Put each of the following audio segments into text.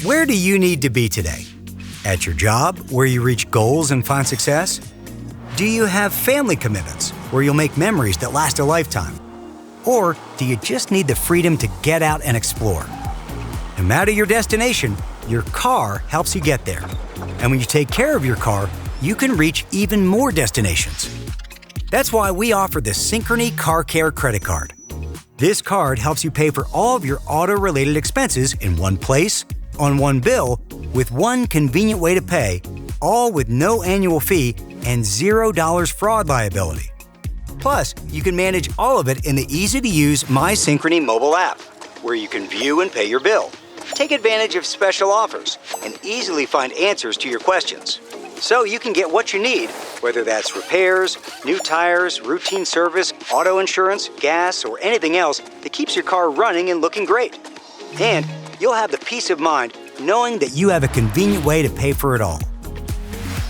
Where do you need to be today? At your job, where you reach goals and find success? Do you have family commitments, where you'll make memories that last a lifetime? Or do you just need the freedom to get out and explore? No matter your destination, your car helps you get there. And when you take care of your car, you can reach even more destinations. That's why we offer the Synchrony Car Care Credit Card. This card helps you pay for all of your auto-related expenses in one place, on one bill, with one convenient way to pay, all with no annual fee and $0 fraud liability. Plus, you can manage all of it in the easy-to-use My Synchrony mobile app, where you can view and pay your bill, take advantage of special offers, and easily find answers to your questions. So you can get what you need, whether that's repairs, new tires, routine service, auto insurance, gas, or anything else that keeps your car running and looking great. And you'll have the peace of mind knowing that you have a convenient way to pay for it all.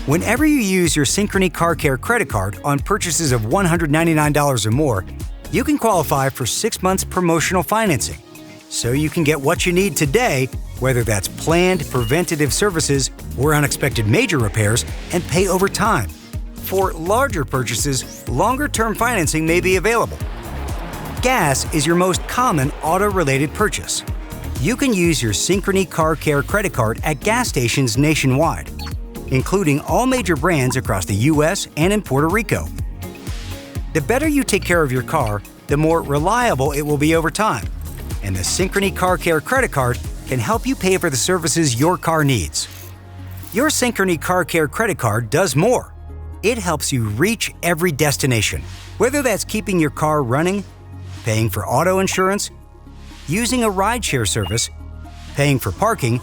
Whenever you use your Synchrony Car Care credit card on purchases of $199 or more, you can qualify for 6 months promotional financing. So you can get what you need today, whether that's planned preventative services or unexpected major repairs, and pay over time. For larger purchases, longer-term financing may be available. Gas is your most common auto-related purchase. You can use your Synchrony Car Care credit card at gas stations nationwide, including all major brands across the U.S. and in Puerto Rico. The better you take care of your car, the more reliable it will be over time. And the Synchrony Car Care credit card can help you pay for the services your car needs. Your Synchrony Car Care credit card does more. It helps you reach every destination, whether that's keeping your car running, paying for auto insurance, using a rideshare service, paying for parking,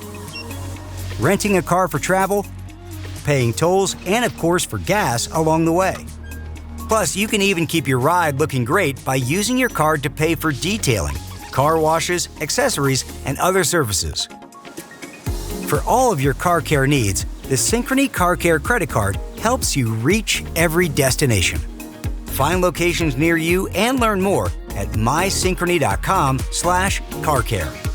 renting a car for travel, paying tolls, and of course for gas along the way. Plus, you can even keep your ride looking great by using your card to pay for detailing, car washes, accessories, and other services. For all of your car care needs, the Synchrony Car Care credit card helps you reach every destination. Find locations near you and learn more at mysynchrony.com/carcare.